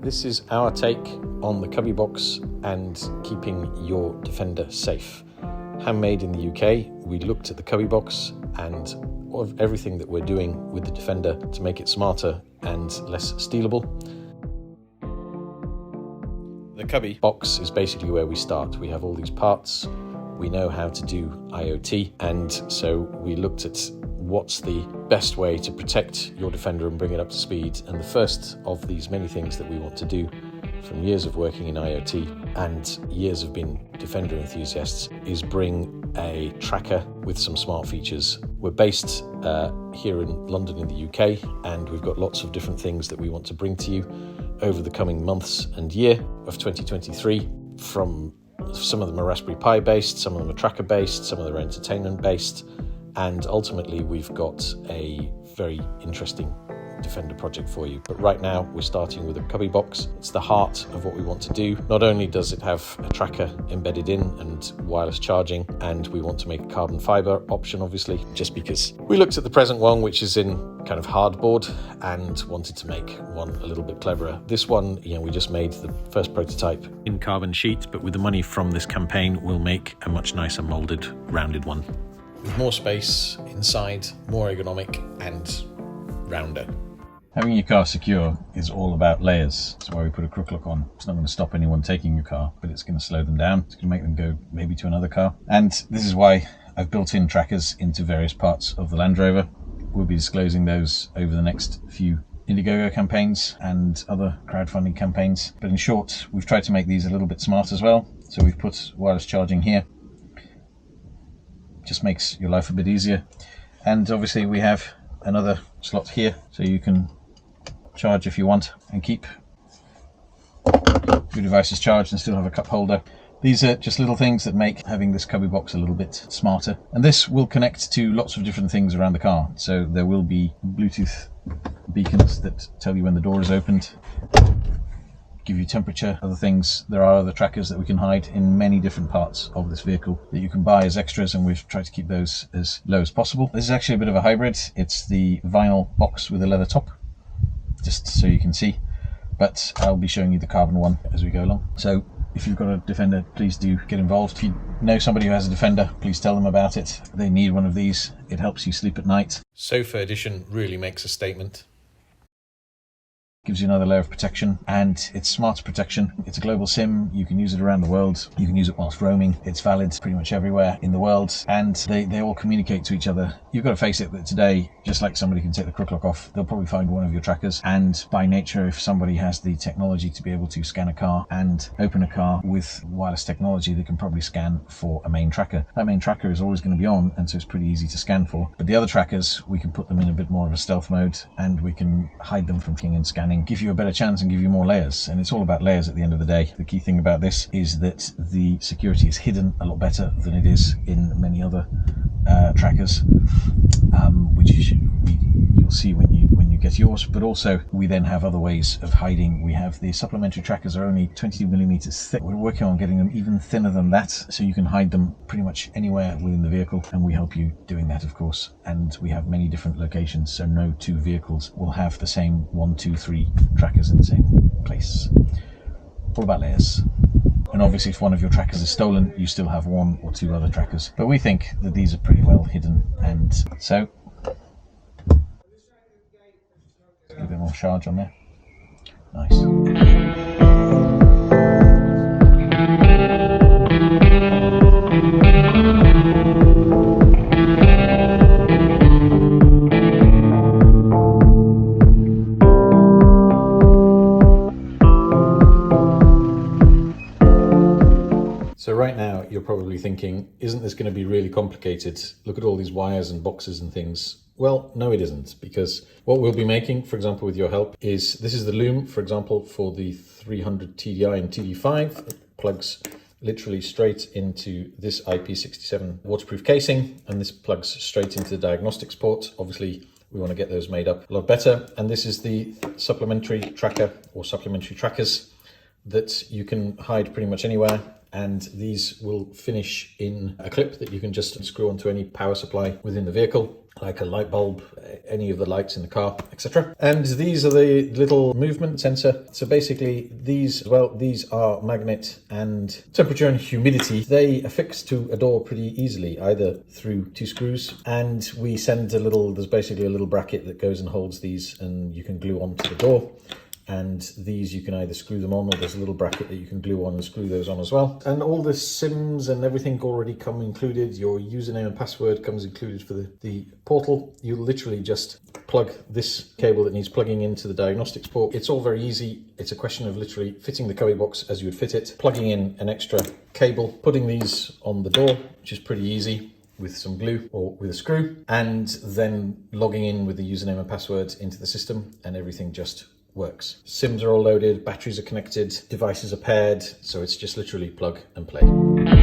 This is our take on the Cubby Box and keeping your Defender safe. Handmade in the UK, we looked at the Cubby Box and everything that we're doing with the Defender to make it smarter and less stealable. The Cubby Box is basically where we start. We have all these parts, we know how to do IoT, and so we looked at what's the best way to protect your Defender and bring it up to speed. And the first of these many things that we want to do from years of working in IoT and years of being Defender enthusiasts is bring a tracker with some smart features. We're based here in London in the UK, and we've got lots of different things that we want to bring to you over the coming months and year of 2023. From some of them are Raspberry Pi based, some of them are tracker based, some of them are entertainment based, and ultimately we've got a very interesting Defender project for you. But right now we're starting with a Cubby Box. It's the heart of what we want to do. Not only does it have a tracker embedded in and wireless charging, and we want to make a carbon fiber option, obviously, just because we looked at the present one, which is in kind of hardboard, and wanted to make one a little bit cleverer. This one, we just made the first prototype in carbon sheet, but with the money from this campaign, we'll make a much nicer molded, rounded one with more space inside, more ergonomic and rounder. Having your car secure is all about layers. That's why we put a crook lock on. It's not going to stop anyone taking your car, but it's going to slow them down. It's going to make them go maybe to another car. And this is why I've built in trackers into various parts of the Land Rover. We'll be disclosing those over the next few Indiegogo campaigns and other crowdfunding campaigns. But in short, we've tried to make these a little bit smart as well. So we've put wireless charging here. Just makes your life a bit easier. And obviously we have another slot here, so you can charge if you want and keep your devices charged and still have a cup holder. These are just little things that make having this Cubby Box a little bit smarter. And this will connect to lots of different things around the car. So there will be Bluetooth beacons that tell you when the door is opened, give you temperature, other things. There are other trackers that we can hide in many different parts of this vehicle that you can buy as extras, and we've tried to keep those as low as possible. This is actually a bit of a hybrid. It's the vinyl box with a leather top, just so you can see, but I'll be showing you the carbon one as we go along. So if you've got a Defender, please do get involved. If you know somebody who has a Defender, please tell them about it. They need one of these. It helps you sleep at night. Sofa Edition really makes a statement. Gives you another layer of protection, and it's smart protection. It's a global SIM. You can use it around the world. You can use it whilst roaming. It's valid pretty much everywhere in the world, and they all communicate to each other. You've got to face it that today, just like somebody can take the crook lock off, they'll probably find one of your trackers. And by nature, if somebody has the technology to be able to scan a car and open a car with wireless technology, they can probably scan for a main tracker. That main tracker is always going to be on, and so it's pretty easy to scan for. But the other trackers, we can put them in a bit more of a stealth mode, and we can hide them from king and scanning, give you a better chance and give you more layers. And it's all about layers at the end of the day. The key thing about this is that the security is hidden a lot better than it is in many other trackers, which you'll see when you get yours. But also we then have other ways of hiding. We have the supplementary trackers are only 22mm thick. We're working on getting them even thinner than that, so you can hide them pretty much anywhere within the vehicle, and we help you doing that, of course. And we have many different locations, so no two vehicles will have the same 1, 2, 3 trackers in the same place. All about layers. And obviously if one of your trackers is stolen, you still have 1 or 2 other trackers. But we think that these are pretty well hidden, and so get a bit more charge on there. Nice. So right now you're probably thinking, isn't this going to be really complicated? Look at all these wires and boxes and things. Well, no it isn't, because what we'll be making, for example, with your help, is this is the loom, for example, for the 300 TDI and TD5. It plugs literally straight into this IP67 waterproof casing, and this plugs straight into the diagnostics port. Obviously, we want to get those made up a lot better. And this is the supplementary tracker or supplementary trackers that you can hide pretty much anywhere. And these will finish in a clip that you can just screw onto any power supply within the vehicle. like a light bulb, any of the lights in the car, etc. And these are the little movement sensor. So basically these are magnet and temperature and humidity. They affix to a door pretty easily, either through 2 screws, and we send there's basically a little bracket that goes and holds these, and you can glue onto the door. And these you can either screw them on, or there's a little bracket that you can glue on and screw those on as well. And all the SIMs and everything already come included. Your username and password comes included for the portal. You literally just plug this cable that needs plugging into the diagnostics port. It's all very easy. It's a question of literally fitting the cubby box as you would fit it, plugging in an extra cable, putting these on the door, which is pretty easy, with some glue or with a screw, and then logging in with the username and password into the system, and everything just works. SIMs are all loaded, batteries are connected, devices are paired, so it's just literally plug and play.